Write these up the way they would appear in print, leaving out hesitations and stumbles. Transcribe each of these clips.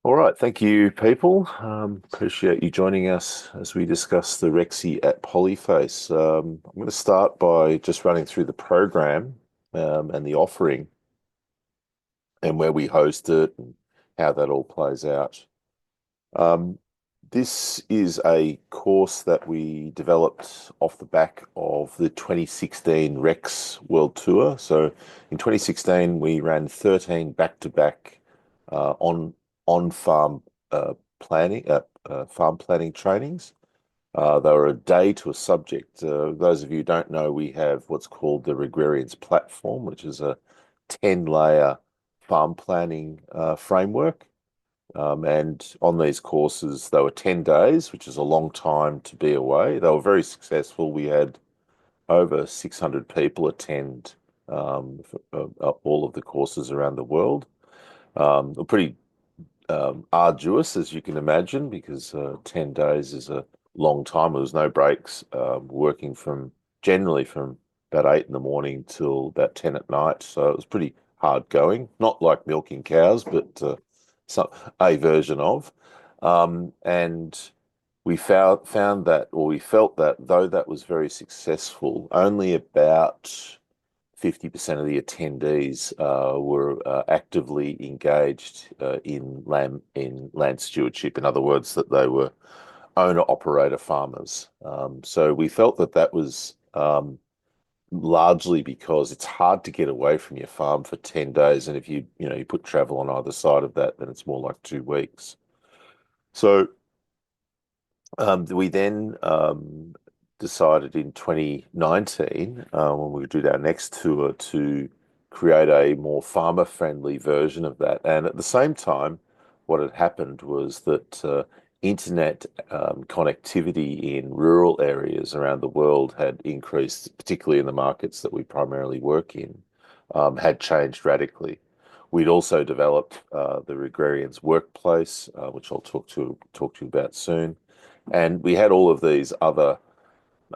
All right, thank you, people. Appreciate you joining us as we discuss the REXi at Polyface. I'm going to start by just running through the program and the offering and where we host it and how that all plays out. Um, this is a course that we developed off the back of the 2016 REX World Tour. So in 2016, we ran 13 back-to-back on-farm farm planning trainings. They were a day to a subject. Those of you who don't know, we have what's called the Regrarians platform, which is a 10-layer farm planning framework. And on these courses, they were 10 days, which is a long time to be away. They were very successful. We had over 600 people attend all of the courses around the world. Pretty arduous, as you can imagine, because 10 days is a long time. There was no breaks, working generally from about 8 in the morning till about 10 at night. So it was pretty hard going, not like milking cows, but a version of. And we found that, or we felt that, though that was very successful, only about 50% of the attendees were actively engaged in land stewardship. In other words, that they were owner-operator farmers. So we felt that that was largely because it's hard to get away from your farm for 10 days. And if you put travel on either side of that, then it's more like 2 weeks. So we then decided in 2019, when we did our next tour, to create a more farmer-friendly version of that. And at the same time, what had happened was that internet connectivity in rural areas around the world had increased, particularly in the markets that we primarily work in, had changed radically. We'd also developed the Regrarians Workspace, which I'll talk to you about soon. And we had all of these other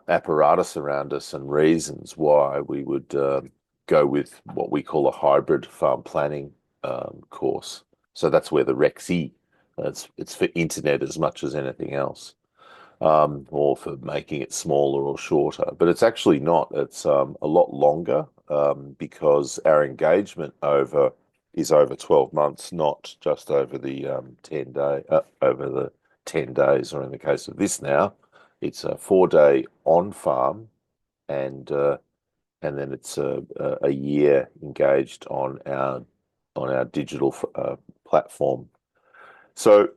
apparatus around us and reasons why we would go with what we call a hybrid farm planning course. So that's where the REXi, it's for internet as much as anything else, or for making it smaller or shorter. But it's actually not. It's a lot longer because our engagement is over 12 months, not just over the 10 days, or in the case of this now, it's a 4-day on farm, and then it's a year engaged on our digital platform. So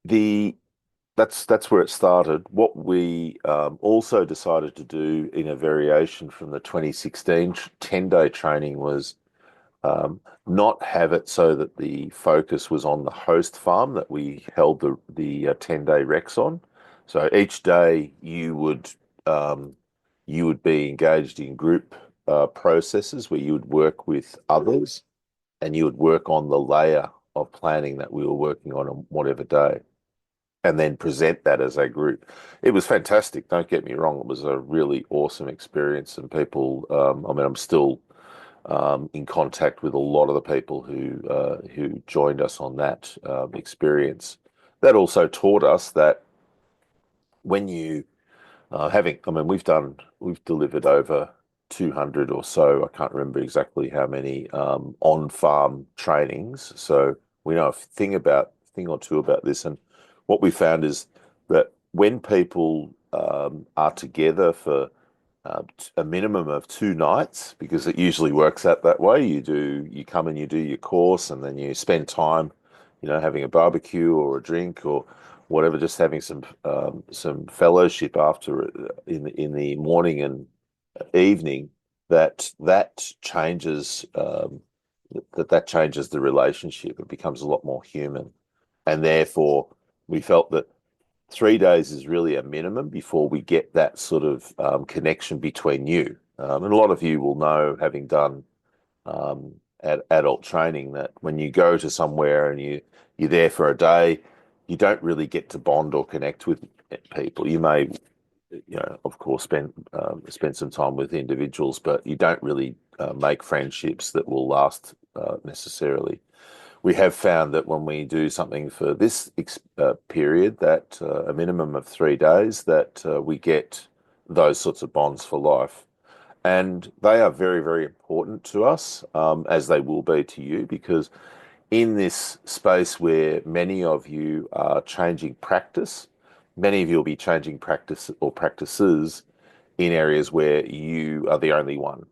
that's where it started. What we also decided to do in a variation from the 2016 10-day training was not have it so that the focus was on the host farm that we held the 10-day Rex on. So each day you would be engaged in group processes where you would work with others, and you would work on the layer of planning that we were working on whatever day, and then present that as a group. It was fantastic. Don't get me wrong. It was a really awesome experience, and people, I'm still in contact with a lot of the people who joined us on that experience. That also taught us that when you we've delivered over 200 or so. I can't remember exactly how many on-farm trainings. So we know a thing or two about this. And what we found is that when people are together for a minimum of 2 nights, because it usually works out that way. You come and you do your course, and then you spend time, having a barbecue or a drink or whatever, just having some fellowship after in the morning and evening. That changes that changes the relationship. It becomes a lot more human, and therefore we felt that 3 days is really a minimum before we get that sort of connection between you. And a lot of you will know, having done adult training, that when you go to somewhere and you're there for a day, you don't really get to bond or connect with people. You may, of course, spend some time with individuals, but you don't really make friendships that will last necessarily. we have found that when we do something for this period, that a minimum of 3 days, that we get those sorts of bonds for life. And they are very, very important to us, as they will be to you, because in this space where many of you are changing practice, many of you will be changing practice or practices in areas where you are the only one.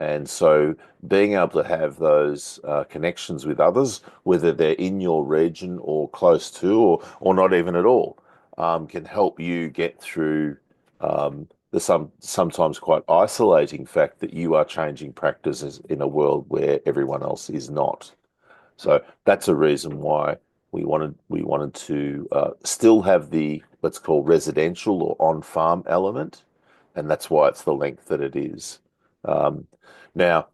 And so being able to have those connections with others, whether they're in your region or close to, or not even at all, can help you get through the sometimes quite isolating fact that you are changing practices in a world where everyone else is not. So that's a reason why we wanted to still have the, let's call, residential or on-farm element, and that's why it's the length that it is. Um, Now,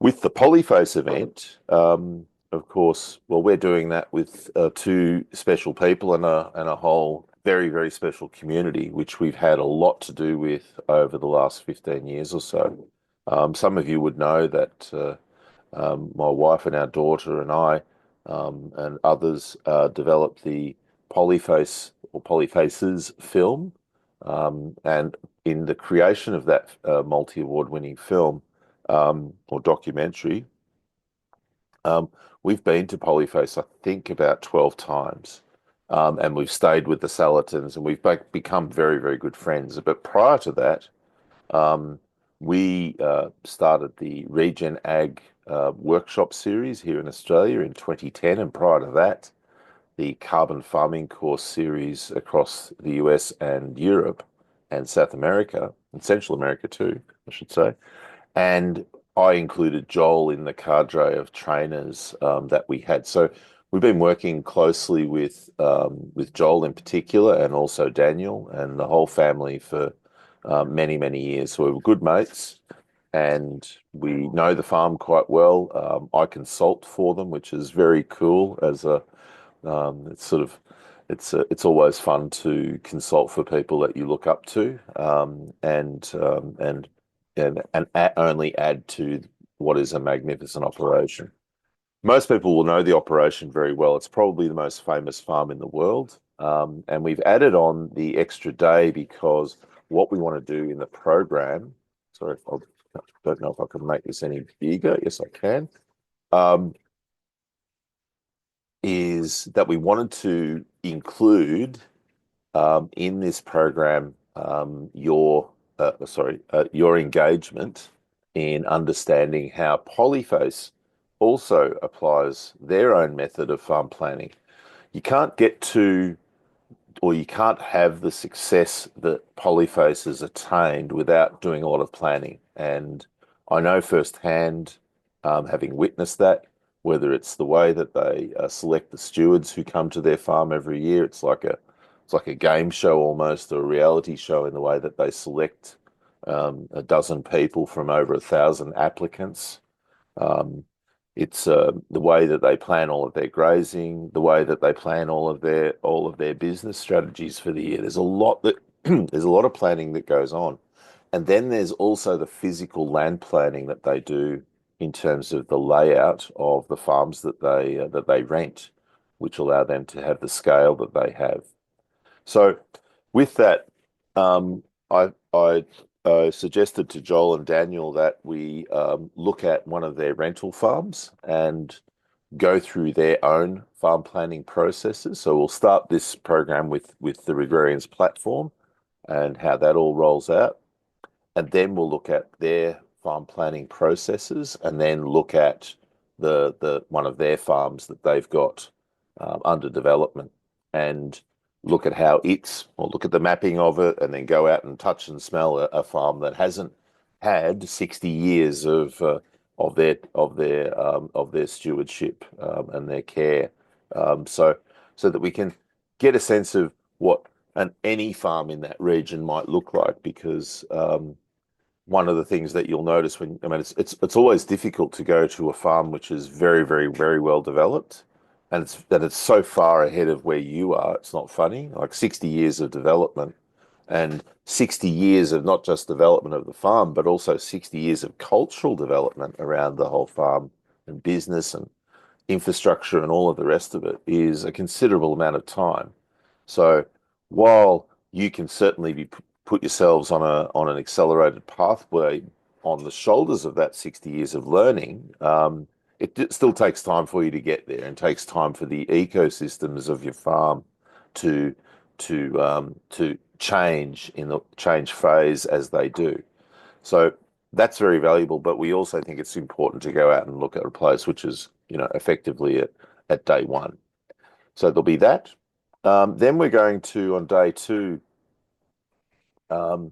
with the Polyface event, of course, well, we're doing that with two special people and a whole very, very special community, which we've had a lot to do with over the last 15 years or so. Some of you would know that my wife and our daughter and I and others developed the Polyface or Polyfaces film. And in the creation of that multi-award winning film or documentary, um, we've been to Polyface, I think, about 12 times. And we've stayed with the Salatins and we've become very, very good friends. But prior to that, um, we started the Regen Ag workshop series here in Australia in 2010, and prior to that, the carbon farming course series across the US and Europe and South America and Central America too, I should say. And I included Joel in the cadre of trainers that we had. So we've been working closely with Joel in particular, and also Daniel and the whole family for many, many years. So we were good mates, and we know the farm quite well. I consult for them, which is very cool. As a it's sort of it's always fun to consult for people that you look up to, and only add to what is a magnificent operation. Most people will know the operation very well. It's probably the most famous farm in the world. And we've added on the extra day because what we want to do in the program, sorry, I don't know if I can make this any bigger. Yes, I can. Um, is that we wanted to include in this program your engagement in understanding how Polyface also applies their own method of farm planning. You can't get to, or you can't have the success that Polyface has attained without doing a lot of planning. And I know firsthand, having witnessed that, whether it's the way that they select the stewards who come to their farm every year, it's like a game show almost, or a reality show in the way that they select a dozen people from over 1,000 applicants. Um, it's the way that they plan all of their grazing, the way that they plan all of their business strategies for the year. There's a lot that there's a lot of planning that goes on, and then there's also the physical land planning that they do in terms of the layout of the farms that they rent, which allow them to have the scale that they have. So, with that, I suggested to Joel and Daniel that we look at one of their rental farms and go through their own farm planning processes. So we'll start this program with the Regrarians platform and how that all rolls out, and then we'll look at their farm planning processes, and then look at the one of their farms that they've got under development, and look at how or look at the mapping of it, and then go out and touch and smell a farm that hasn't had 60 years of their stewardship and their care, so that we can get a sense of what any farm in that region might look like. Because one of the things that you'll notice it's always difficult to go to a farm which is very, very, very well developed, and it's so far ahead of where you are. It's not funny. Like 60 years of development, and 60 years of not just development of the farm, but also 60 years of cultural development around the whole farm and business, and infrastructure and all of the rest of it is a considerable amount of time. So while you can certainly put yourselves on an accelerated pathway on the shoulders of that 60 years of learning, it still takes time for you to get there, and takes time for the ecosystems of your farm to to change in the change phase as they do. So that's very valuable, but we also think it's important to go out and look at a place which is, effectively at day one. So there'll be that. Then we're going to, on day two, um,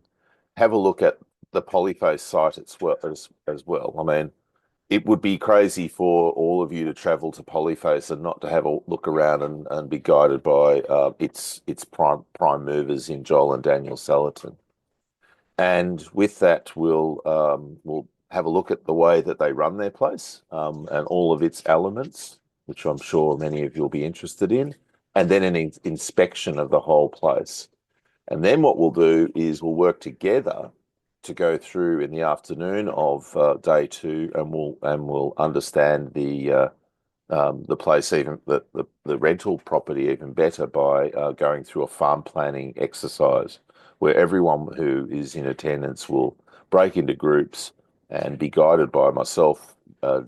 have a look at the Polyface site as well. I mean, it would be crazy for all of you to travel to Polyface and not to have a look around and be guided by its prime movers in Joel and Daniel Salatin. And with that, we'll have a look at the way that they run their place, and all of its elements, which I'm sure many of you will be interested in, and then an inspection of the whole place. And then what we'll do is we'll work together to go through in the afternoon of day two, and we'll understand the place, even the rental property, even better by going through a farm planning exercise where everyone who is in attendance will break into groups and be guided by myself,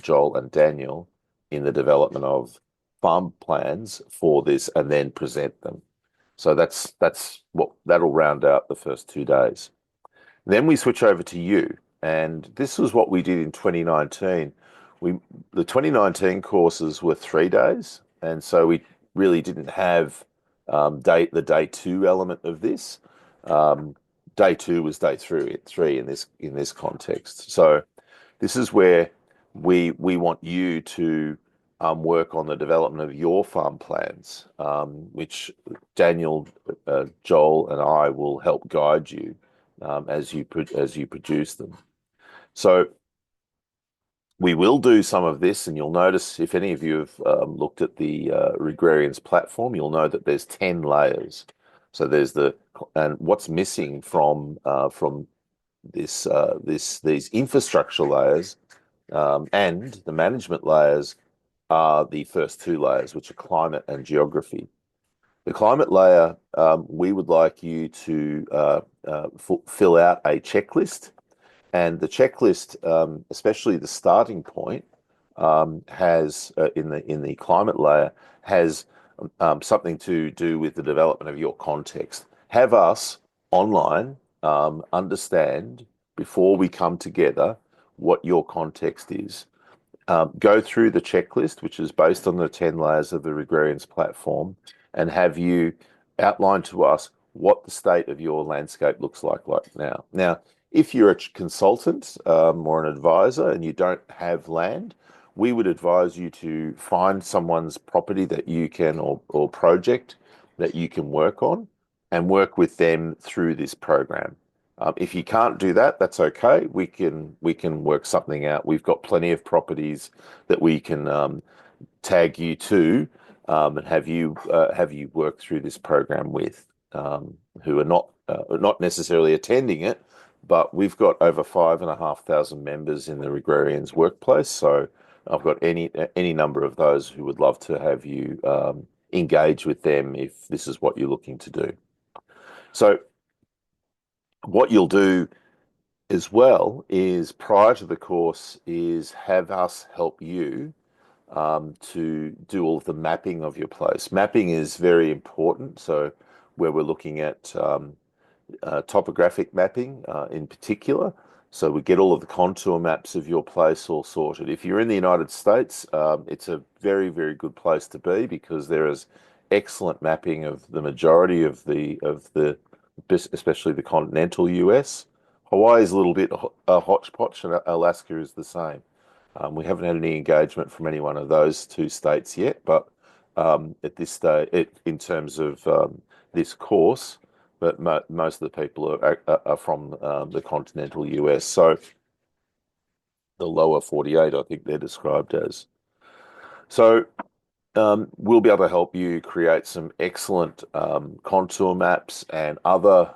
Joel, and Daniel in the development of farm plans for this, and then present them. So that's what that'll round out the first 2 days. Then we switch over to you, and this was what we did in 2019. The 2019 courses were 3 days, and so we really didn't have the day two element of this. Day two was day three in this context. So this is where we want you to work on the development of your farm plans, which Daniel, Joel, and I will help guide you as you produce them. So we will do some of this, and you'll notice, if any of you have looked at the Regrarians platform, you'll know that there's 10 layers. So and what's missing from these infrastructure layers and the management layers are the first 2 layers, which are climate and geography. The climate layer, we would like you to fill out a checklist, and the checklist, especially the starting point, has in the climate layer has something to do with the development of your context. Have us online understand before we come together what your context is. Go through the checklist, which is based on the 10 layers of the Regrarians platform, and have you outline to us what the state of your landscape looks like now. Now, if you're a consultant or an advisor and you don't have land, we would advise you to find someone's property that you can, or project that you can work on, and work with them through this program. If you can't do that, that's okay. We can work something out. We've got plenty of properties that we can tag you to and have you work through this program with, who are not necessarily attending it, but we've got over 5,500 members in the Regrarians Workplace. So I've got any number of those who would love to have you engage with them if this is what you're looking to do. So what you'll do as well is, prior to the course, is have us help you to do all of the mapping of your place. Mapping is very important. So where we're looking at topographic mapping in particular. So we get all of the contour maps of your place all sorted. If you're in the United States, it's a very, very good place to be, because there is excellent mapping of the majority of especially the continental US. Hawaii is a little bit a hodgepodge, and Alaska is the same. We haven't had any engagement from any one of those 2 states yet, but at this stage, in terms of this course, but most of the people are from the continental US. So the lower 48, I think they're described as. So we'll be able to help you create some excellent contour maps and other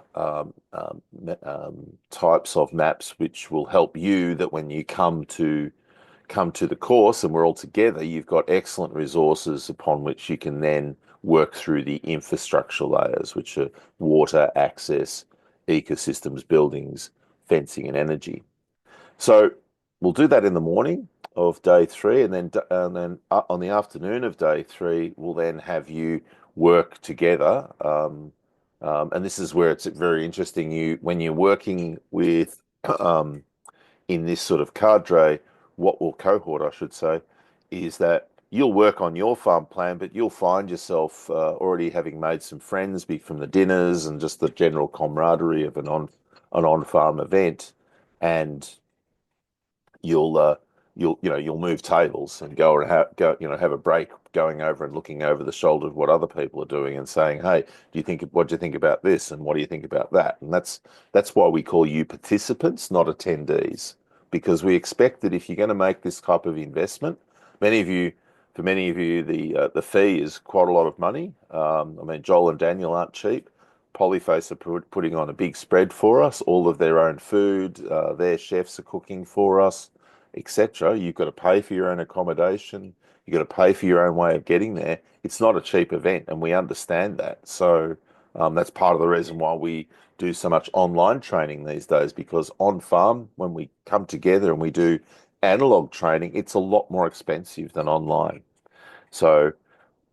types of maps, which will help you that when you come to come to the course and we're all together, you've got excellent resources upon which you can then work through the infrastructure layers, which are water, access, ecosystems, buildings, fencing, and energy. So we'll do that in the morning of day three, and then on the afternoon of day three, we'll then have you work together. And this is where it's very interesting. When you're working with um, in this sort of cadre, cohort, I should say, is that you'll work on your farm plan, but you'll find yourself already having made some friends, be from the dinners and just the general camaraderie of an on farm event, and you'll you'll move tables and have a break going over and looking over the shoulder of what other people are doing and saying, hey, what do you think about this and what do you think about that? And that's why we call you participants, not attendees, because we expect that if you're going to make this type of investment, many of you for many of you, the fee is quite a lot of money. I mean, Joel and Daniel aren't cheap. Polyface are putting on a big spread for us, all of their own food, their chefs are cooking for us, etc. You've got to pay for your own accommodation. You've got to pay for your own way of getting there. It's not a cheap event, and we understand that. So that's part of the reason why we do so much online training these days, because on farm, when we come together and we do analog training, it's a lot more expensive than online. So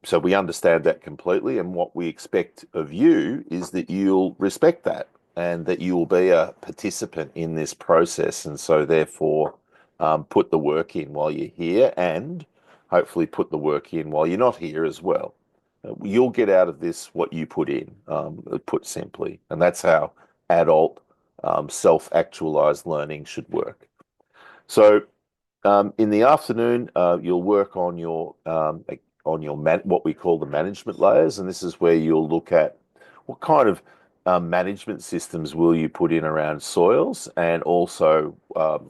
so we understand that completely, and what we expect of you is that you'll respect that and that you will be a participant in this process, and so therefore put the work in while you're here, and hopefully put the work in while you're not here as well. You'll get out of this what you put in, put simply, and that's how adult self-actualized learning should work. So in the afternoon, you'll work on your what we call the management layers, and this is where you'll look at what kind of management systems will you put in around soils, and also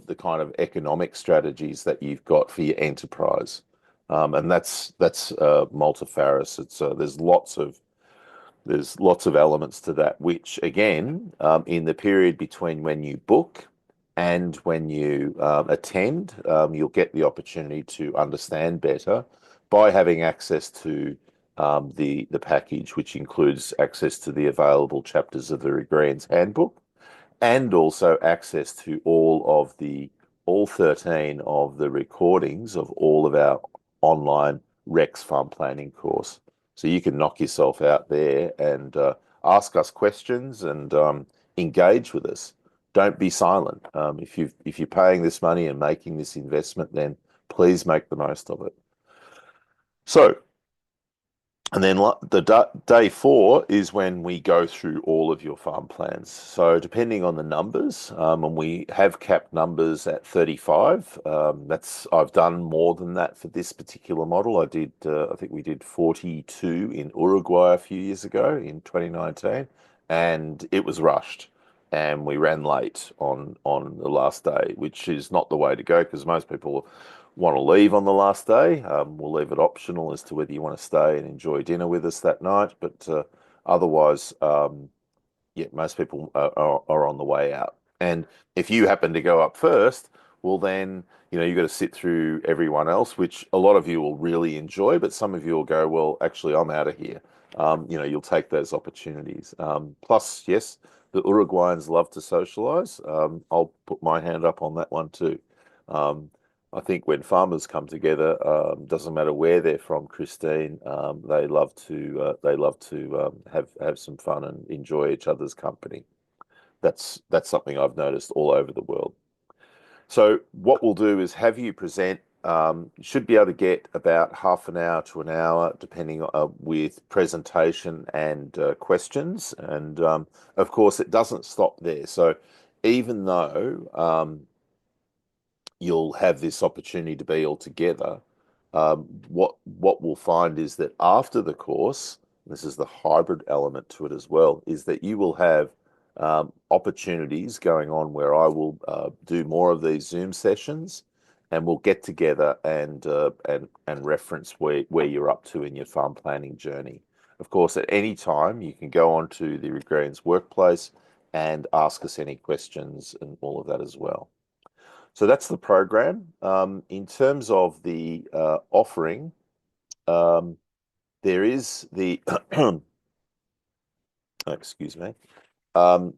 the kind of economic strategies that you've got for your enterprise. And that's multifarious. It's there's lots of elements to that, which again, in the period between when you book and when you attend, you'll get the opportunity to understand better by having access to the package, which includes access to the available chapters of the Regrarians Handbook, and also access to all 13 of the recordings of all of our online Rex farm planning course. So you can knock yourself out there and ask us questions and engage with us. Don't be silent. If you're paying this money and making this investment, then please make the most of it. So and then day four is when we go through all of your farm plans. So depending on the numbers, and we have capped numbers at 35. I've done more than that for this particular model. I think we did 42 in Uruguay a few years ago in 2019, and it was rushed, and we ran late on the last day, which is not the way to go because most people want to leave on the last day. We'll leave it optional as to whether you want to stay and enjoy dinner with us that night. But otherwise, yeah, most people are on the way out. And if you happen to go up first, well, then, you've got to sit through everyone else, which a lot of you will really enjoy, but some of you will go, well, actually, I'm out of here. You'll take those opportunities. Plus, yes, the Uruguayans love to socialize. I'll put my hand up on that one too. Um, I think when farmers come together, doesn't matter where they're from, Christine, they love to have some fun and enjoy each other's company. That's something I've noticed all over the world. So what we'll do is have you present. You should be able to get about half an hour to an hour, depending with presentation and questions. And of course, it doesn't stop there. So even though you'll have this opportunity to be all together. What we'll find is that after the course, this is the hybrid element to it as well, is that you will have opportunities going on where I will do more of these Zoom sessions, and we'll get together and reference where you're up to in your farm planning journey. Of course, at any time you can go on to the Regrarians Workplace and ask us any questions and all of that as well. So that's the program. In terms of the offering, um, there is the excuse me. Um,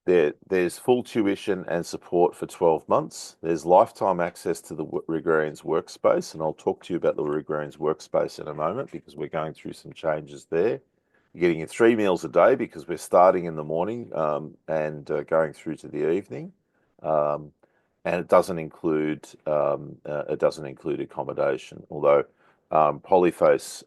there's full tuition and support for 12 months. There's lifetime access to the Regrarians Workspace, and I'll talk to you about the Regrarians Workspace in a moment because we're going through some changes there. You're getting your 3 meals a day because we're starting in the morning and going through to the evening. Um, and it doesn't include accommodation, although Polyface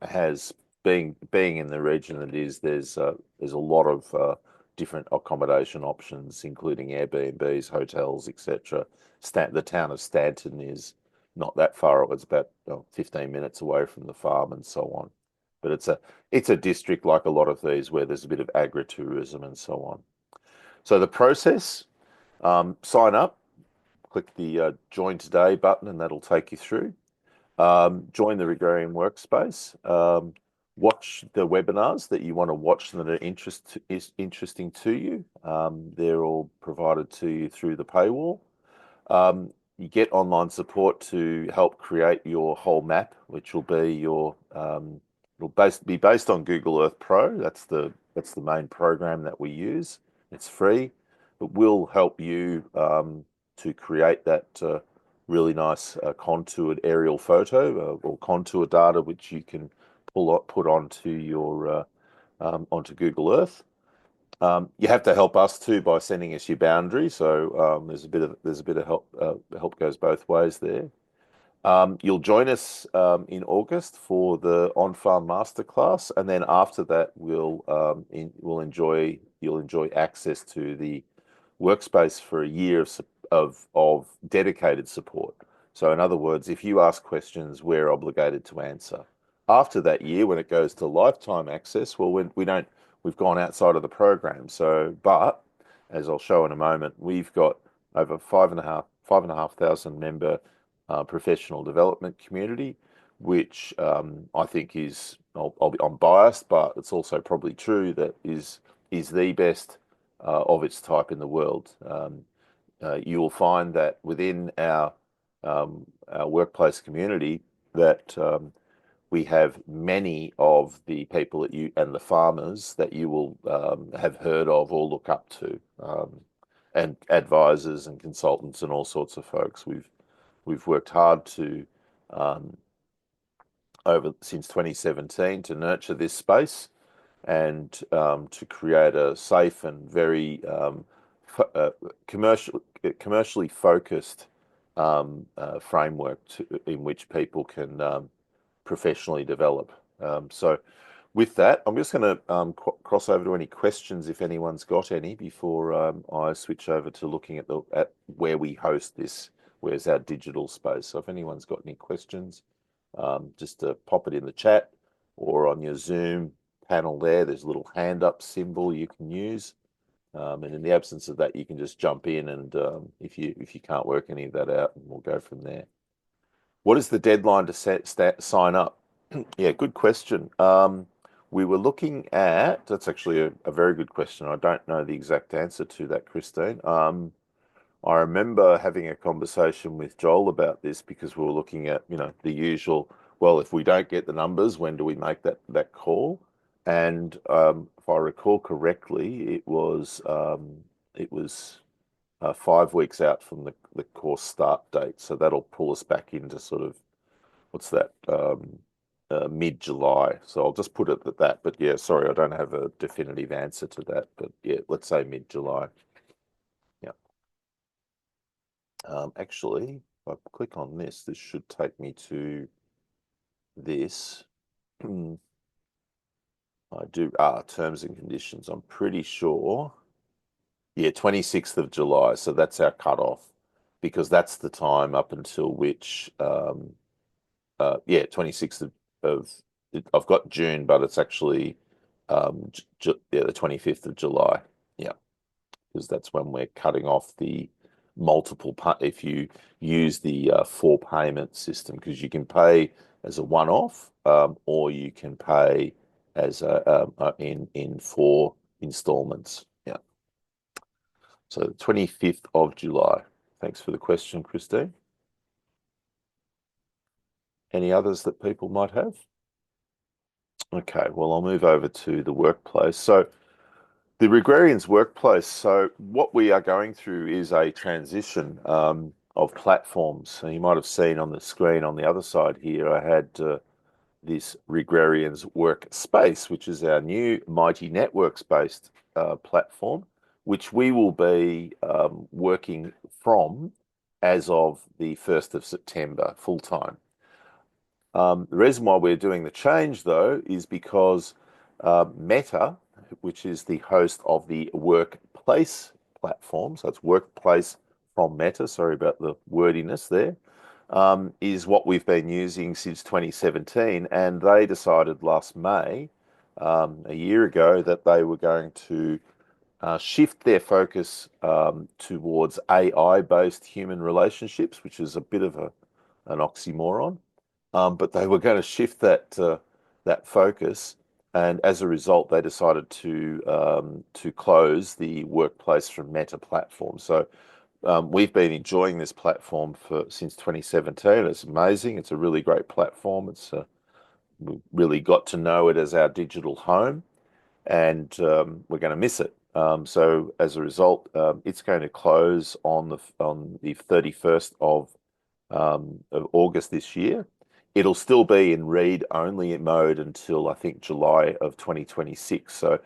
has being in the region it is, there's a lot of different accommodation options, including Airbnbs, hotels, etc. The town of Stanton is not that far. It's about 15 minutes away from the farm and so on. But it's a district like a lot of these where there's a bit of agritourism and so on. So the process, sign up, click the join today button, and that'll take you through. Join the Regrarian Workspace. Watch the webinars that you want to watch that are interesting to you. They're all provided to you through the paywall. You get online support to help create your whole map, which will be be based on Google Earth Pro. That's the main program that we use. It's free, but will help you to create that really nice contoured aerial photo or contour data, which you can put onto your onto Google Earth. You have to help us too by sending us your boundary. So there's a bit of help. Help goes both ways there. You'll join us in August for the on-farm masterclass, and then after that, you'll enjoy access to the workspace for a year of dedicated support. So in other words, if you ask questions, we're obligated to answer. After that year, when it goes to lifetime access, well, we've gone outside of the program. So, but as I'll show in a moment, we've got over 5,500 member professional development community, which I think is, I'm biased, but it's also probably true that is the best of its type in the world. You will find that within our workplace community that we have many of the people that you and the farmers that you will have heard of or look up to, and advisors and consultants and all sorts of folks. We've worked hard to over since 2017 to nurture this space and to create a safe and very commercially focused framework in which people can professionally develop. So with that, I'm just going to cross over to any questions if anyone's got any before I switch over to looking at where we host this, where's our digital space. So if anyone's got any questions, just pop it in the chat or on your Zoom panel there. There's a little hand up symbol you can use. And in the absence of that, you can just jump in and if you can't work any of that out, we'll go from there. What is the deadline to sign up? Yeah, good question. We were looking at, that's actually a very good question. I don't know the exact answer to that, Christine. I remember having a conversation with Joel about this because we were looking at, the usual, well, if we don't get the numbers, when do we make that call? And if I recall correctly, it was 5 weeks out from the course start date. So that'll pull us back into sort of, what's that, mid-July. So I'll just put it at that. But yeah, sorry, I don't have a definitive answer to that. But yeah, let's say mid-July. Yeah. Actually, if I click on this should take me to this. I do, terms and conditions. I'm pretty sure. Yeah, 26th of July. So that's our cutoff because that's the time up until which, 26th of I've got June, but it's actually, the 25th of July. Yeah, because that's when we're cutting off the if you use the 4 payment system, because you can pay as a one-off, or you can pay as in 4 installments. Yeah. So the 25th of July. Thanks for the question, Christine. Any others that people might have? Okay, well, I'll move over to the workplace. So the Regrarians Workplace. So what we are going through is a transition of platforms. So you might have seen on the screen on the other side here, I had this Regrarians Workspace, which is our new Mighty Networks-based platform, which we will be working from as of the 1st of September, full time. The reason why we're doing the change, though, is because Meta, which is the host of the Workplace platform, so it's Workplace from Meta, sorry about the wordiness there, is what we've been using since 2017. And they decided last May, a year ago, that they were going to shift their focus towards AI-based human relationships, which is a bit of an oxymoron. But they were going to shift that focus, and as a result, they decided to close the Workplace from Meta platform. So we've been enjoying this platform since 2017. It's amazing. It's a really great platform. We really got to know it as our digital home, and we're going to miss it. So as a result, it's going to close on the 31st of August this year. It'll still be in read-only mode until I think July of 2026. So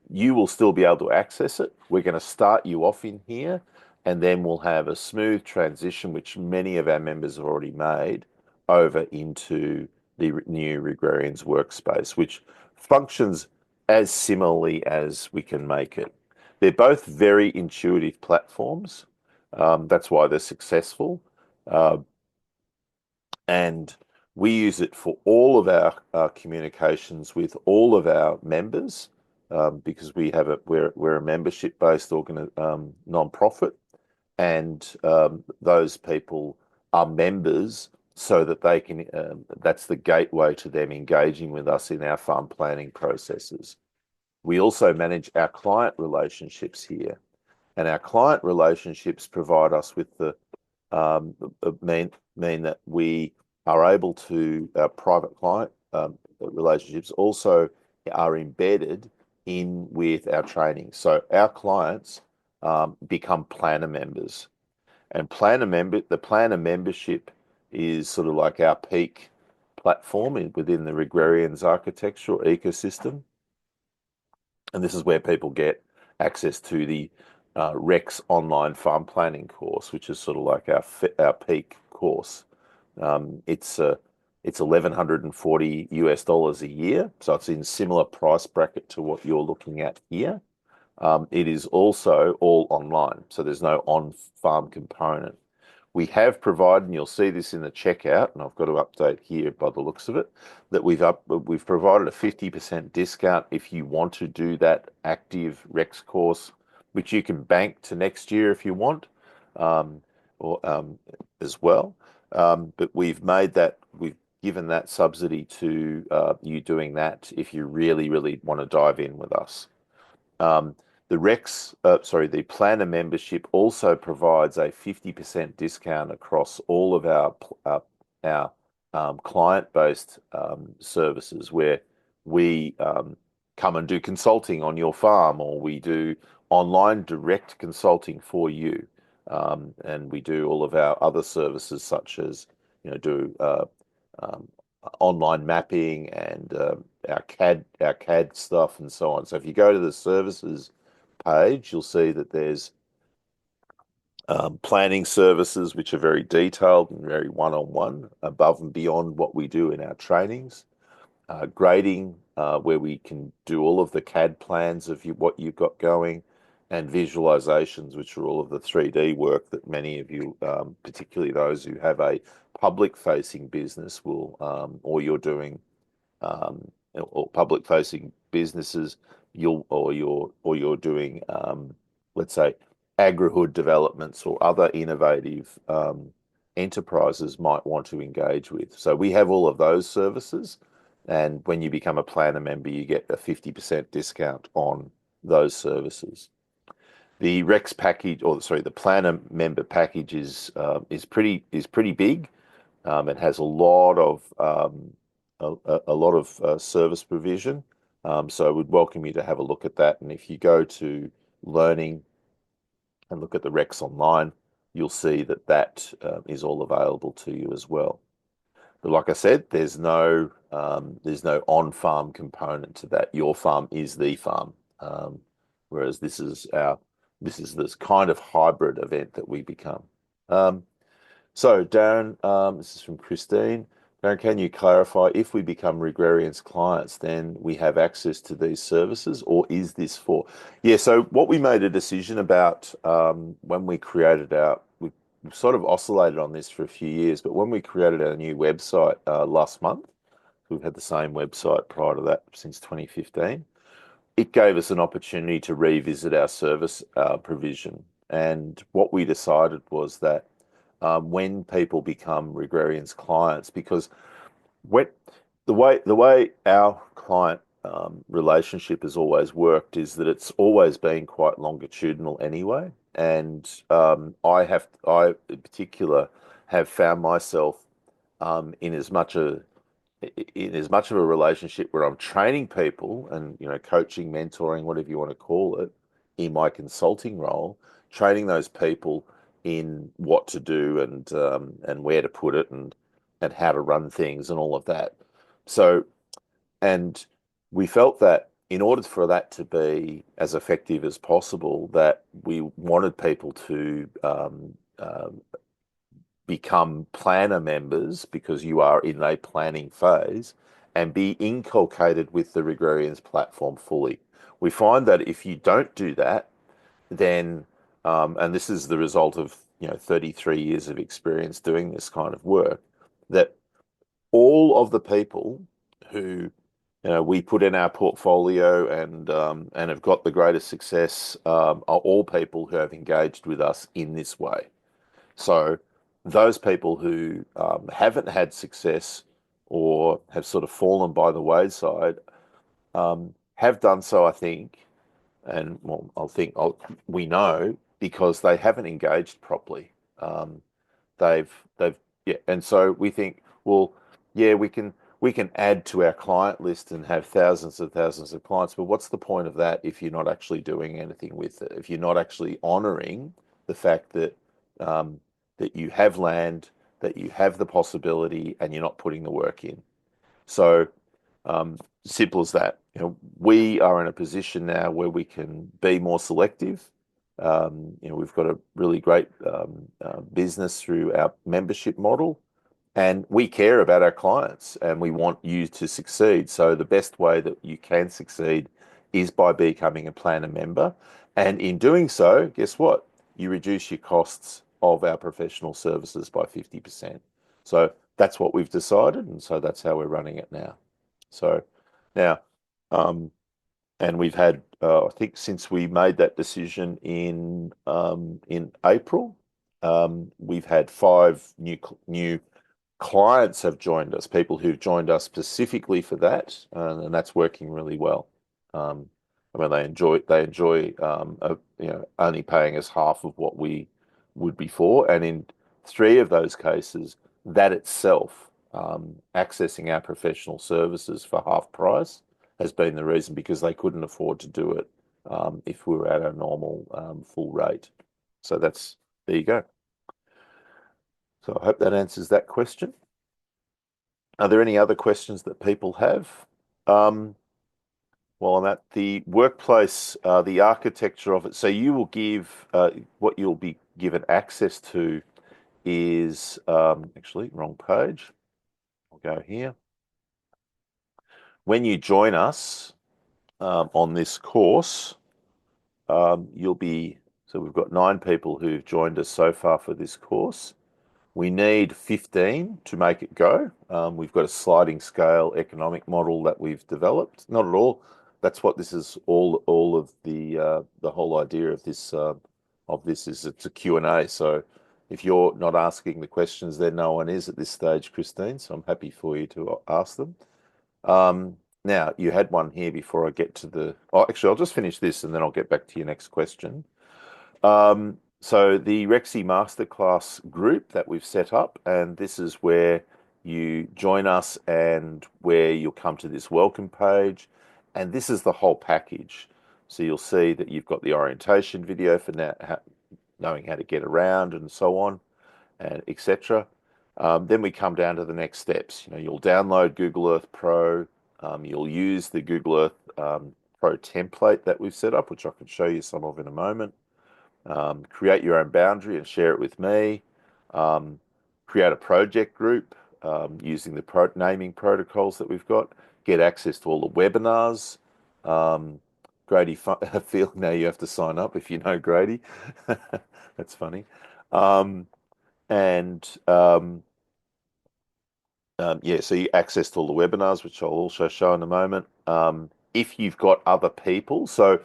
you will still be able to access it. We're going to start you off in here, and then we'll have a smooth transition, which many of our members have already made, over into the new Regrarians Workspace, which functions as similarly as we can make it. They're both very intuitive platforms. That's why they're successful. And we use it for all of our communications with all of our members because we're a membership-based non-profit, and those people are members so that they can. That's the gateway to them engaging with us in our farm planning processes. We also manage our client relationships here, and our client relationships provide us with the mean that we are able to private client relationships also are embedded in with our training. So our clients become planner members, and the planner membership is sort of like our peak platform within the Regrarians architectural ecosystem. And this is where people get access to the REX online farm planning course, which is sort of like our peak course. It's $1,140 a year, so it's in similar price bracket to what you're looking at here. It is also all online, so there's no on-farm component. We have provided, and you'll see this in the checkout, and I've got to update here by the looks of it, that we've provided a 50% discount if you want to do that active REX course, which you can bank to next year if you want, as well. But we've given that subsidy to you doing that if you really, really want to dive in with us. The planner membership also provides a 50% discount across all of our client-based services, where we come and do consulting on your farm, or we do online direct consulting for you, and we do all of our other services such as do online mapping and our CAD stuff and so on. So if you go to the services page, you'll see that there's planning services, which are very detailed and very one-on-one, above and beyond what we do in our trainings. Grading, where we can do all of the CAD plans of what you've got going, and visualizations, which are all of the 3D work that many of you, particularly those who have a public-facing business, will, or you're doing, or public-facing businesses, you're doing, let's say, agri-hood developments or other innovative enterprises might want to engage with. So we have all of those services, and when you become a planner member, you get a 50% discount on those services. the Rex package, or sorry, the Planner member package is pretty big. It has a lot of a lot of service provision. So I would welcome you to have a look at that. And if you go to learning and look at the Rex online, you'll see that is all available to you as well. But like I said, there's no on-farm component to that. Your farm is the farm, whereas this is this kind of hybrid event that we become. Um, so, Darren, this is from Christine. Darren, can you clarify if we become Regrarians clients, then we have access to these services, or is this for? Yeah, so what we made a decision about when we created we've sort of oscillated on this for a few years, but when we created our new website last month, we've had the same website prior to that since 2015. It gave us an opportunity to revisit our service provision. And what we decided was that when people become Regrarians clients, because when, the way our client relationship has always worked is that it's always been quite longitudinal anyway. And I in particular have found myself in as much of a relationship where I'm training people and coaching, mentoring, whatever you want to call it, in my consulting role, training those people in what to do and where to put it and how to run things and all of that. So and we felt that in order for that to be as effective as possible, that we wanted people to become planner members because you are in a planning phase and be inculcated with the Regrarians platform fully. We find that if you don't do that, then, and this is the result of 33 years of experience doing this kind of work, that all of the people who we put in our portfolio and have got the greatest success are all people who have engaged with us in this way. So those people who haven't had success or have sort of fallen by the wayside have done so, I think, and well, we know because they haven't engaged properly. Um, they've yeah, and so we think, well, yeah, we can add to our client list and have thousands of clients, but what's the point of that if you're not actually doing anything with it? If you're not actually honoring the fact that that you have land, that you have the possibility, and you're not putting the work in. So simple as that. We are in a position now where we can be more selective. We've got a really great business through our membership model, and we care about our clients and we want you to succeed. So the best way that you can succeed is by becoming a planner member. And in doing so, guess what? You reduce your costs of our professional services by 50%. So that's what we've decided, and so that's how we're running it now. So now, um, and we've had, I think, since we made that decision in April, we've had five new clients have joined us, people who've joined us specifically for that, and that's working really well. I mean, they enjoy only paying us half of what we would before, and in three of those cases, that itself, accessing our professional services for half price, has been the reason because they couldn't afford to do it if we were at our normal full rate. So there you go. So I hope that answers that question. Are there any other questions that people have? While I'm at the workplace, the architecture of it. So you will give what you'll be given access to is actually wrong page. I'll go here. When you join us on this course, you'll be, so we've got 9 people who've joined us so far for this course. We need 15 to make it go. We've got a sliding scale economic model that we've developed. Not at all. That's what this is. All of the whole idea of this is it's a Q&A. So if you're not asking the questions, then no one is at this stage, Christine. So I'm happy for you to ask them. Now you had one here before I get to the. Oh, actually, I'll just finish this and then I'll get back to your next question. So the REXi Masterclass group that we've set up, and this is where you join us and where you'll come to this welcome page, and this is the whole package. So you'll see that you've got the orientation video for now, knowing how to get around and so on, and etc. Then we come down to the next steps. You'll download Google Earth Pro. You'll use the Google Earth Pro template that we've set up, which I can show you some of in a moment. Create your own boundary and share it with me. Um, Create a project group using the naming protocols that we've got. Get access to all the webinars. Um, Grady, I feel now you have to sign up if you know Grady. That's funny. Um, and yeah, so you access to all the webinars, which I'll also show in a moment. If you've got other people, so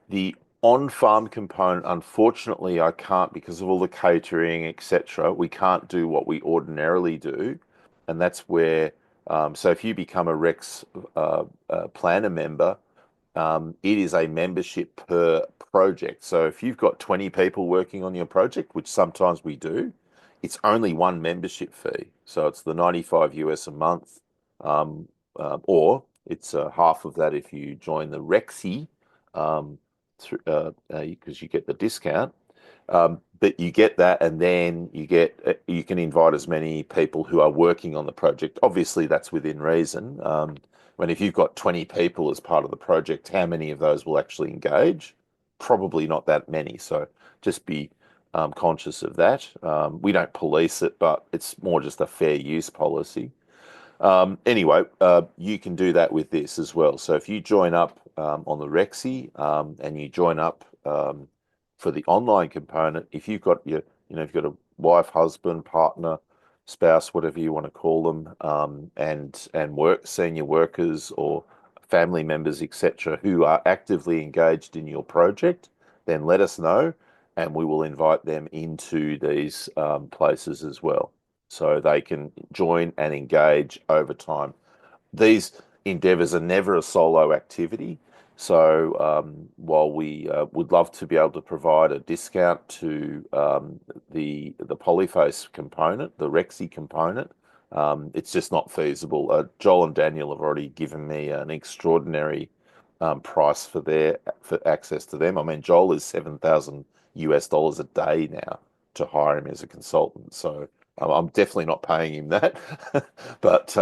the on-farm component, unfortunately, I can't because of all the catering, etc. We can't do what we ordinarily do, and that's where. So if you become a Rex planner member, it is a membership per project. So if you've got 20 people working on your project, which sometimes we do, it's only one membership fee. So it's the 95 US a month, or it's half of that if you join the REXi, because you get the discount. But you get that, and then you can invite as many people who are working on the project. Obviously, that's within reason. When if you've got 20 people as part of the project, how many of those will actually engage? Probably not that many. So just be conscious of that. We don't police it, but it's more just a fair use policy. Anyway, you can do that with this as well. So if you join up on the REXi and you join up for the online component, if you've got if you've got a wife, husband, partner, spouse, whatever you want to call them, and senior workers or family members, etc., who are actively engaged in your project, then let us know, and we will invite them into these places as well, so they can join and engage over time. These endeavors are never a solo activity. So while we would love to be able to provide a discount to the Polyface component, the REXi component, it's just not feasible. Joel and Daniel have already given me an extraordinary price for access to them. I mean, Joel is 7,000 US dollars a day now to hire him as a consultant. So I'm definitely not paying him that, but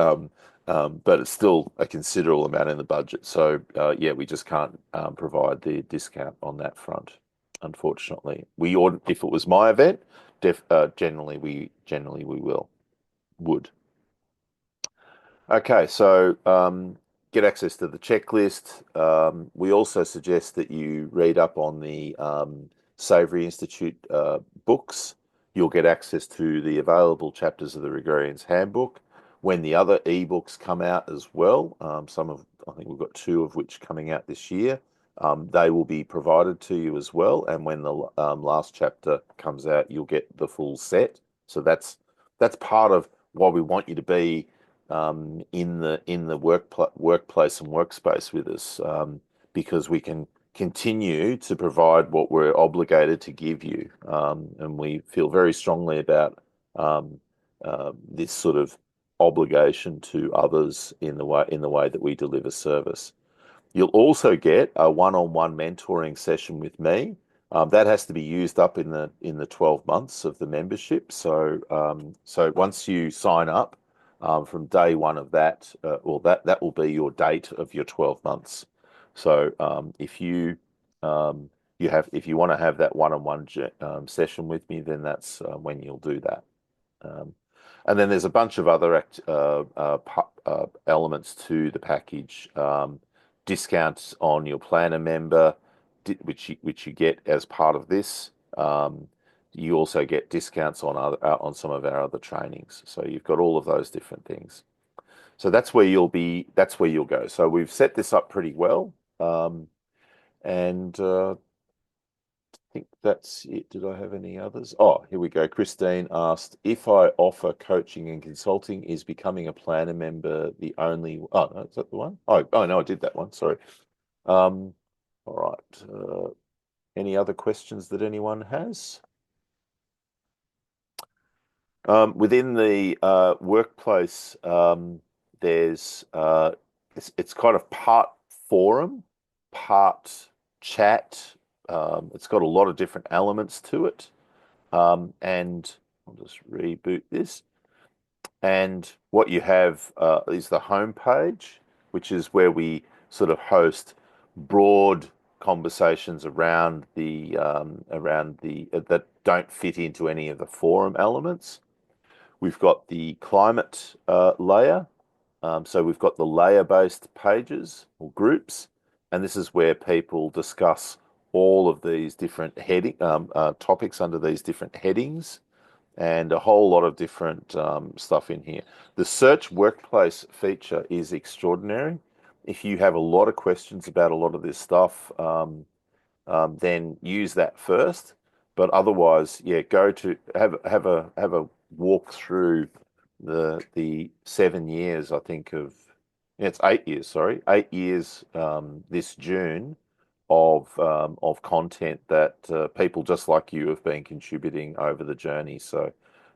but it's still a considerable amount in the budget. So yeah, we just can't provide the discount on that front, unfortunately. If it was my event, generally we would. Okay, so get access to the checklist. We also suggest that you read up on the Savory Institute books. You'll get access to the available chapters of the Regrarians Handbook. When the other ebooks come out as well, I think we've got two of which coming out this year. They will be provided to you as well. And when the last chapter comes out, you'll get the full set. So that's part of why we want you to be in the workplace and workspace with us, because we can continue to provide what we're obligated to give you, and we feel very strongly about this sort of obligation to others in the way that we deliver service. You'll also get a one-on-one mentoring session with me. That has to be used up in the 12 months of the membership. So once you sign up from day one of that, well, that will be your date of your 12 months. So if you want to have that one-on-one session with me, then that's when you'll do that. Um, and then there's a bunch of other elements to the package. Discounts on your planner member, which you get as part of this. You also get discounts on some of our other trainings. So you've got all of those different things. So that's where you'll be. That's where you'll go. So we've set this up pretty well, and think that's it. Did I have any others? Oh, here we go. Christine asked if I offer coaching and consulting, is becoming a planner member the only? Oh, no, is that the one? Oh no, I did that one. Sorry. All right. Any other questions that anyone has? Within the workplace, there's it's kind of part forum, part chat. It's got a lot of different elements to it. And I'll just reboot this. And what you have is the home page, which is where we sort of host broad conversations around the that don't fit into any of the forum elements. We've got the climate layer. So we've got the layer-based pages or groups, and this is where people discuss all of these different topics under these different headings and a whole lot of different stuff in here. The search workplace feature is extraordinary. If you have a lot of questions about a lot of this stuff, then use that first. But otherwise, yeah, go to have a walk through the 7 years, I think of yeah, it's 8 years, sorry, 8 years this June of content that people just like you have been contributing over the journey. So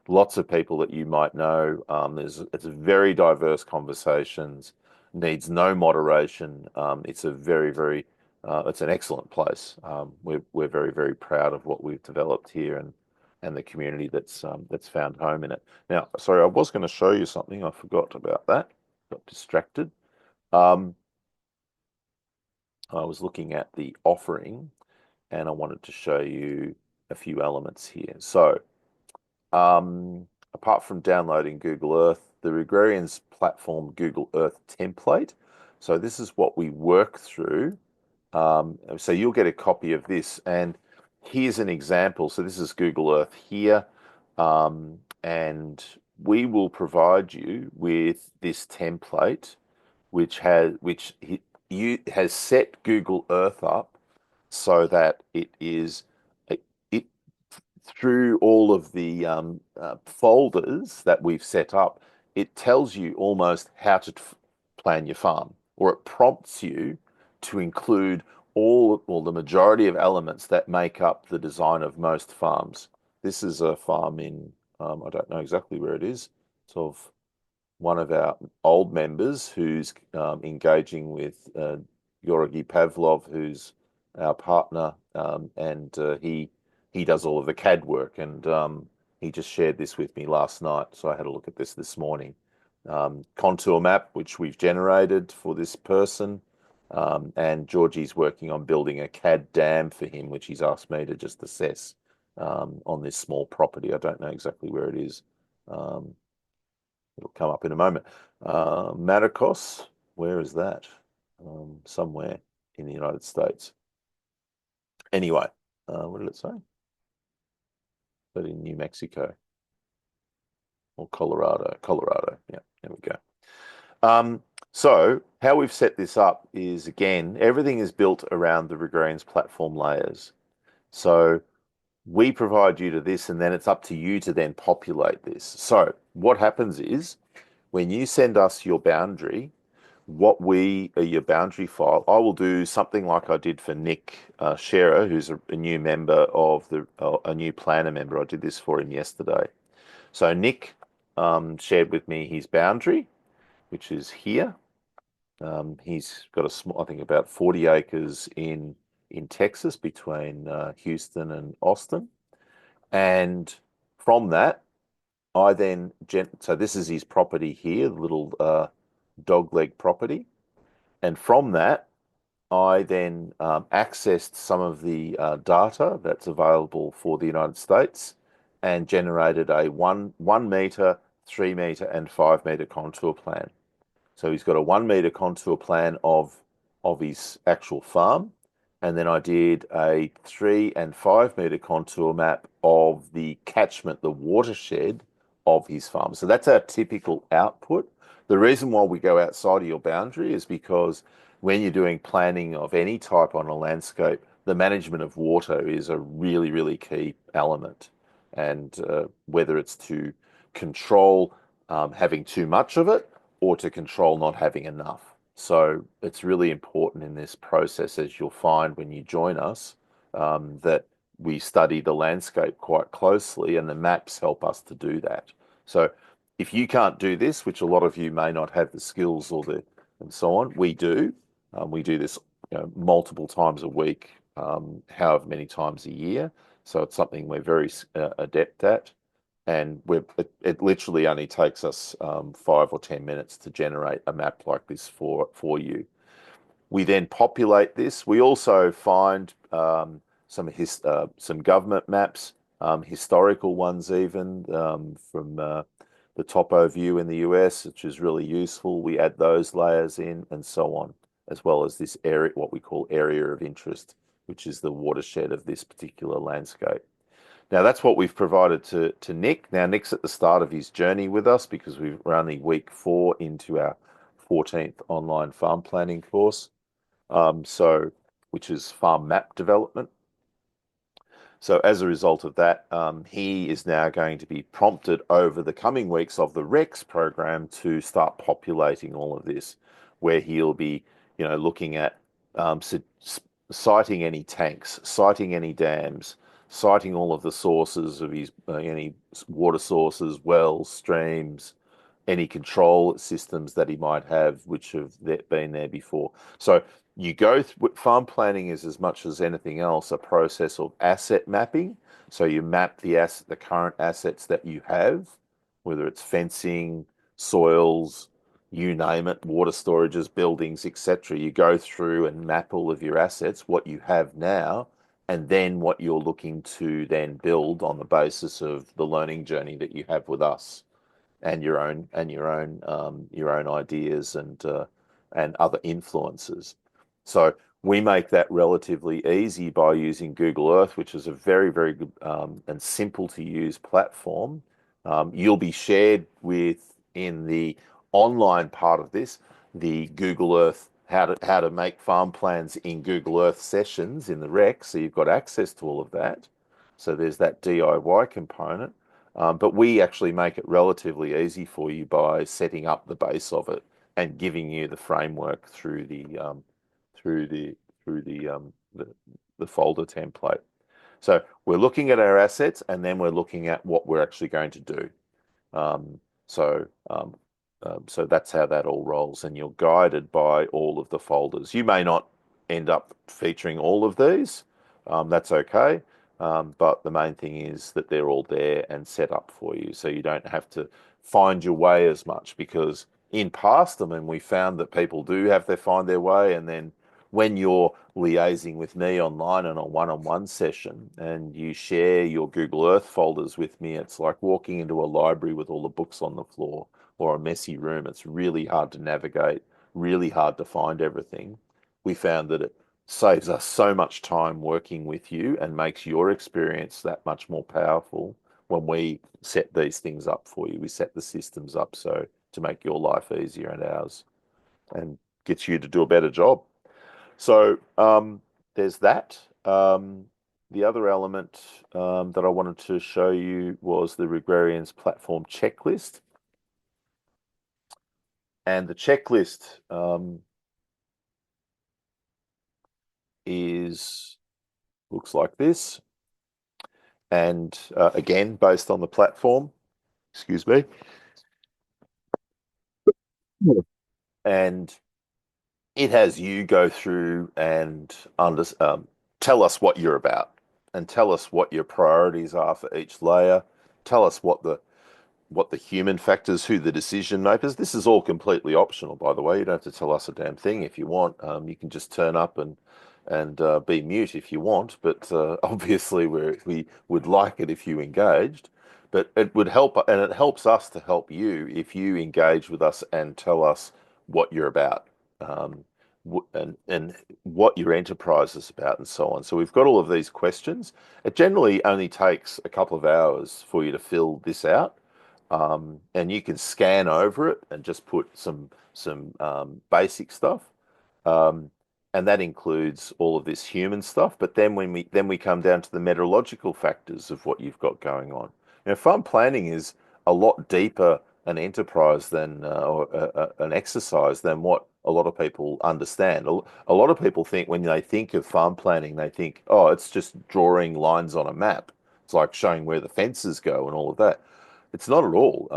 lots of people that you might know. It's very diverse conversations, needs no moderation. It's a very it's an excellent place. We're very proud of what we've developed here and the community that's found home in it. Now, sorry, I was going to show you something. I forgot about that. Got distracted. Um, I was looking at the offering and I wanted to show you a few elements here. So, apart from downloading Google Earth, the Regrarians platform Google Earth template. So this is what we work through. So you'll get a copy of this, and here's an example. So this is Google Earth here, and we will provide you with this template, which has set Google Earth up so that it through all of the folders that we've set up, it tells you almost how to plan your farm, or it prompts you to include all or the majority of elements that make up the design of most farms. This is a farm in, I don't know exactly where it is. It's of one of our old members who's engaging with Georgi Pavlov, who's our partner, and he does all of the CAD work, and he just shared this with me last night, so I had a look at this morning. Contour map, which we've generated for this person, and Georgie's working on building a CAD dam for him, which he's asked me to just assess on this small property. I don't know exactly where it is. It'll come up in a moment. Masterclass, where is that? Somewhere in the United States. Anyway, what did it say? But in New Mexico or Colorado. Colorado. Yeah, there we go. So how we've set this up is, again, everything is built around the Regrarians platform layers. So we provide you to this, and then it's up to you to then populate this. So what happens is when you send us your boundary, your boundary file, I will do something like I did for Nick Scherer, who's a new member of a new planner member. I did this for him yesterday. So Nick shared with me his boundary, which is here. He's got a small, I think about 40 acres in Texas between Houston and Austin. And from that, so this is his property here, the little dogleg property. And from that, I then accessed some of the data that's available for the United States and generated a 1 meter, 3 meter, and 5 meter contour plan. So he's got a 1 meter contour plan of his actual farm. And then I did a 3 and 5 meter contour map of the catchment, the watershed of his farm. So that's our typical output. The reason why we go outside of your boundary is because when you're doing planning of any type on a landscape, the management of water is a really key element. And whether it's to control having too much of it or to control not having enough. So it's really important in this process, as you'll find when you join us, that we study the landscape quite closely, and the maps help us to do that. So if you can't do this, which a lot of you may not have the skills or the and so on, we do. We do this, multiple times a week, however many times a year. So it's something we're very adept at, and it literally only takes us 5 or 10 minutes to generate a map like this for you. We then populate this. We also find some government maps, historical ones even, from the topo view in the US, which is really useful. We add those layers in and so on, as well as this area, what we call area of interest, which is the watershed of this particular landscape. Now that's what we've provided to Nick. Now Nick's at the start of his journey with us because we're only week 4 into our 14th online farm planning course. Which is farm map development. So as a result of that, he is now going to be prompted over the coming weeks of the REX program to start populating all of this, where he'll be, looking at siting any tanks, siting any dams, siting all of the sources of his any water sources, wells, streams, any control systems that he might have, which have been there before. So you go through farm planning is as much as anything else a process of asset mapping. So you map the current assets that you have, whether it's fencing, soils, you name it, water storages, buildings, etc. You go through and map all of your assets, what you have now, and then what you're looking to then build on the basis of the learning journey that you have with us and your own ideas and other influences. So we make that relatively easy by using Google Earth, which is a very, very good and simple to use platform. You'll be shared with in the online part of this, the Google Earth, how to make farm plans in Google Earth sessions in the rec. So you've got access to all of that. So there's that DIY component. But we actually make it relatively easy for you by setting up the base of it and giving you the framework through the through the folder template. So we're looking at our assets, and then we're looking at what we're actually going to do. Um, so um, so that's how that all rolls, and you're guided by all of the folders. You may not end up featuring all of these. That's okay. But the main thing is that they're all there and set up for you, so you don't have to find your way as much. Because in past, I mean, we found that people do have to find their way, and then when you're liaising with me online and a one-on-one session and you share your Google Earth folders with me, it's like walking into a library with all the books on the floor or a messy room. It's really hard to navigate, really hard to find everything. We found that it saves us so much time working with you and makes your experience that much more powerful when we set these things up for you. We set the systems up so to make your life easier and ours, and gets you to do a better job. So there's that. The other element that I wanted to show you was the Regrarians platform checklist. And the checklist looks like this. And again, based on the platform, excuse me. And it has you go through and tell us what you're about and tell us what your priorities are for each layer. Tell us what the human factors, who the decision makers. This is all completely optional, by the way. You don't have to tell us a damn thing if you want. You can just turn up and be mute if you want. But obviously, we would like it if you engaged. But it would help, and it helps us to help you if you engage with us and tell us what you're about, and what your enterprise is about, and so on. So we've got all of these questions. It generally only takes a couple of hours for you to fill this out. And you can scan over it and just put some basic stuff, um, and that includes all of this human stuff. But then when we come down to the meteorological factors of what you've got going on, farm planning is a lot deeper an enterprise than or an exercise than what a lot of people understand. A lot of people think when they think of farm planning, they think, oh, it's just drawing lines on a map. It's like showing where the fences go and all of that. It's not at all.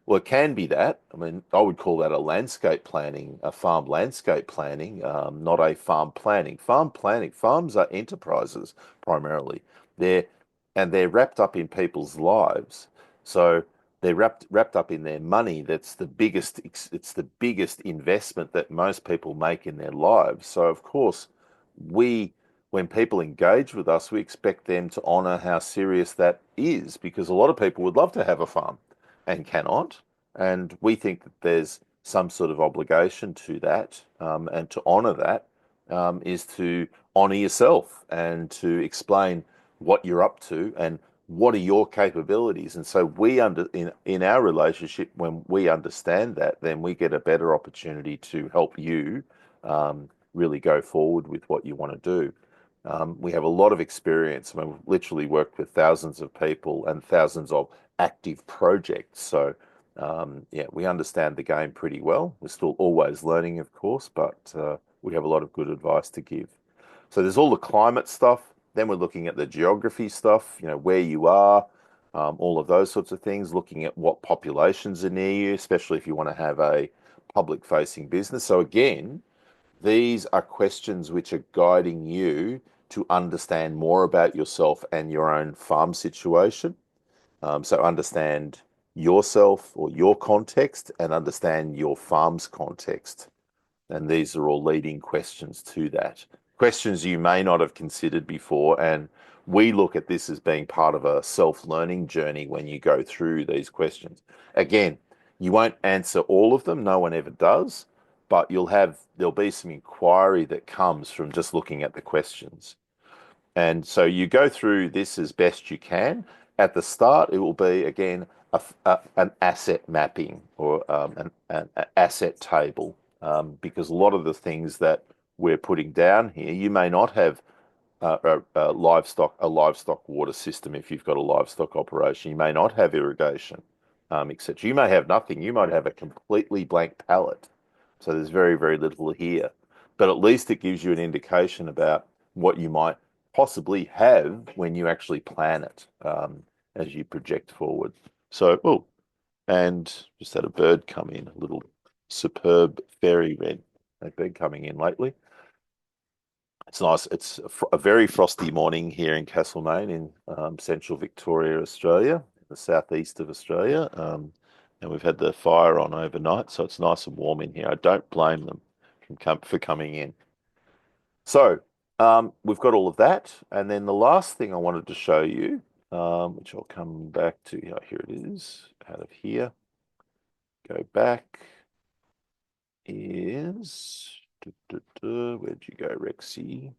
Well, it can be that. I mean, I would call that a landscape planning, a farm landscape planning, not a farm planning. Farm planning, farms are enterprises primarily. They're they're wrapped up in people's lives. So they're wrapped up in their money. That's the biggest. It's the biggest investment that most people make in their lives. So of course, we when people engage with us, we expect them to honor how serious that is because a lot of people would love to have a farm and cannot. And we think that there's some sort of obligation to that. And to honor that is to honor yourself and to explain what you're up to and what are your capabilities. And so in our relationship, when we understand that, then we get a better opportunity to help you really go forward with what you want to do. We have a lot of experience. I mean, we've literally worked with thousands of people and thousands of active projects. So, yeah, we understand the game pretty well. We're still always learning, of course, but we have a lot of good advice to give. So there's all the climate stuff. Then we're looking at the geography stuff, where you are, all of those sorts of things, looking at what populations are near you, especially if you want to have a public facing business. So again, these are questions which are guiding you to understand more about yourself and your own farm situation. So understand yourself or your context and understand your farm's context. And these are all leading questions to that. Questions you may not have considered before. And we look at this as being part of a self-learning journey when you go through these questions. Again, you won't answer all of them. No one ever does. But there'll be some inquiry that comes from just looking at the questions. And so you go through this as best you can. At the start, it will be, again, an asset mapping or an asset table, because a lot of the things that we're putting down here, you may not have a livestock water system if you've got a livestock operation. You may not have irrigation, etc. You may have nothing. You might have a completely blank palette. So there's very, very little here. But at least it gives you an indication about what you might possibly have when you actually plan it as you project forward. So, oh, and just had a bird come in, a little superb fairy wren. They've been coming in lately. It's nice. It's a very frosty morning here in Castlemaine in central Victoria, Australia, the southeast of Australia. And we've had the fire on overnight, so it's nice and warm in here. I don't blame them for coming in. So we've got all of that. And then the last thing I wanted to show you, which I'll come back to, here it is, out of here, go back, is, where'd you go, REXi?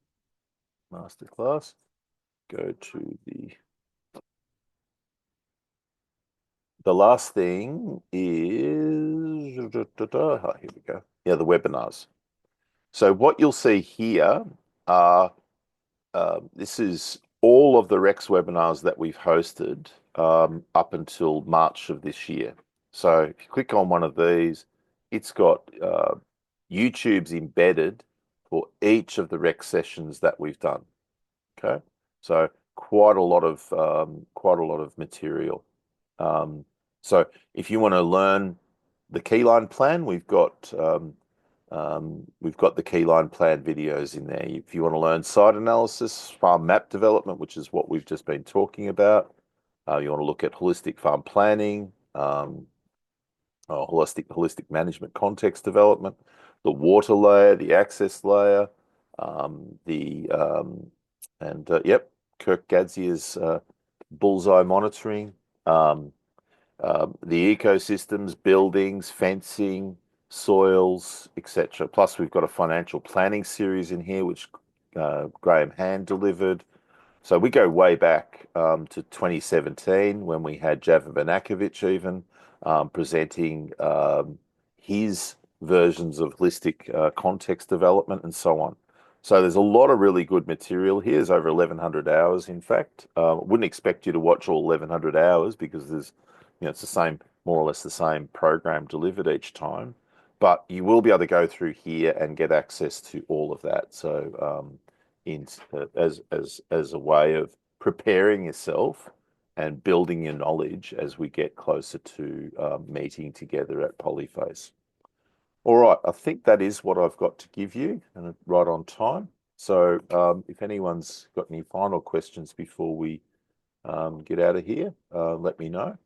Masterclass. Go to the last thing is, oh, here we go. Yeah, the webinars. So what you'll see here are, this is all of the Rex webinars that we've hosted up until March of this year. So if you click on one of these, it's got YouTube's embedded for each of the Rex sessions that we've done. Okay, so quite a lot of material. So if you want to learn the keyline plan, we've got the keyline plan videos in there. If you want to learn site analysis, farm map development, which is what we've just been talking about, you want to look at holistic farm planning, holistic management context development, the water layer, the access layer, yep, Kirk Gadzier's bullseye monitoring, the ecosystems, buildings, fencing, soils, etc. Plus, we've got a financial planning series in here, which Graham Hand delivered. So we go way back to 2017 when we had Javan Banakovic even presenting his versions of holistic context development and so on. So there's a lot of really good material here. There's over 1,100 hours, in fact. Wouldn't expect you to watch all 1,100 hours because it's the same, more or less the same program delivered each time. but you will be able to go through here and get access to all of that. So as a way of preparing yourself and building your knowledge as we get closer to meeting together at Polyface. All right, I think that is what I've got to give you, and right on time. So if anyone's got any final questions before we get out of here, let me know.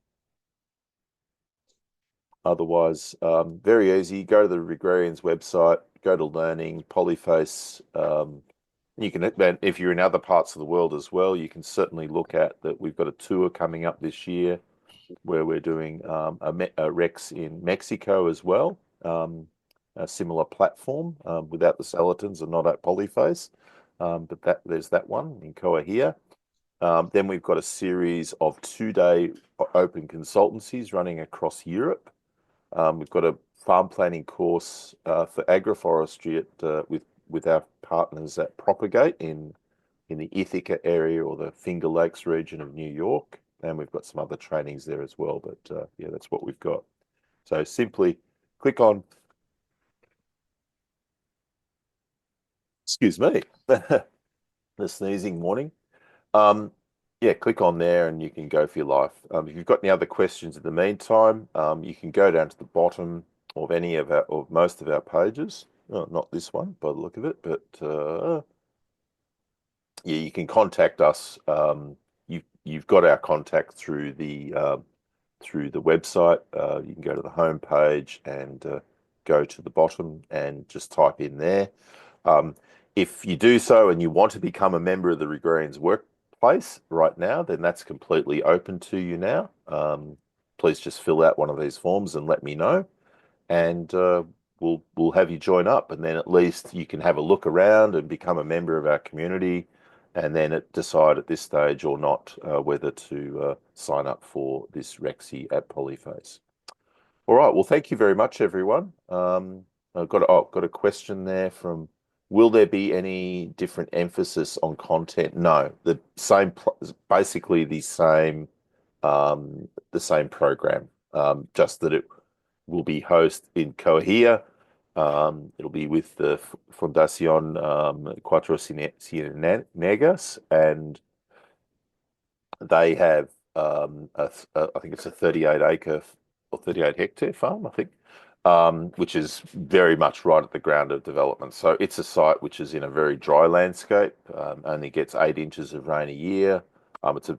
Otherwise, very easy. Go to the Regrarians website, go to learning, Polyface. You can, if you're in other parts of the world as well, you can certainly look at that. We've got a tour coming up this year where we're doing a Rex in Mexico as well. A similar platform without the Salatins and not at Polyface. But there's that one in Coahia. Then we've got a series of 2-day open consultancies running across Europe. We've got a farm planning course for agroforestry with our partners at Propagate in the Ithaca area or the Finger Lakes region of New York. And we've got some other trainings there as well. But yeah, that's what we've got. So simply click on, excuse me, the sneezing morning. Yeah, click on there and you can go for your life. If you've got any other questions in the meantime, you can go down to the bottom of any of most of our pages. Oh, not this one by the look of it, but yeah, you can contact us. You've got our contact through the website. You can go to the home page and go to the bottom and just type in there. If you do so and you want to become a member of the Regrarians Workplace right now, then that's completely open to you now. Please just fill out one of these forms and let me know, and we'll have you join up, and then at least you can have a look around and become a member of our community, and then decide at this stage or not whether to sign up for this REXi at Polyface. All right. Well, thank you very much, everyone. I've got a question there from, will there be any different emphasis on content? No, the same, basically the same program, just that it will be hosted in Coahia. It'll be with the Fundación Cuatro Ciénegas, and they have I think it's a 38 acre or 38 hectare farm, I think, which is very much right at the ground of development. So it's a site which is in a very dry landscape, only gets 8 inches of rain a year. It's a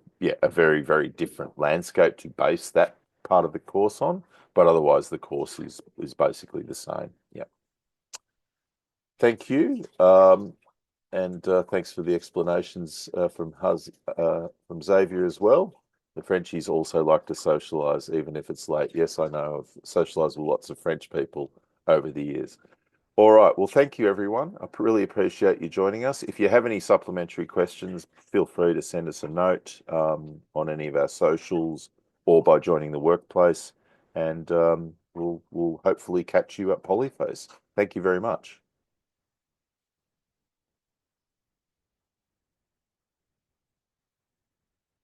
very, very different landscape to base that part of the course on, but otherwise the course is basically the same. Yeah. Thank you. And thanks for the explanations from Xavier as well. The Frenchies also like to socialise, even if it's late. Yes, I know. I've socialised with lots of French people over the years. All right. Well, thank you, everyone. I really appreciate you joining us. If you have any supplementary questions, feel free to send us a note on any of our socials or by joining the workplace. And we'll hopefully catch you at Polyface. Thank you very much.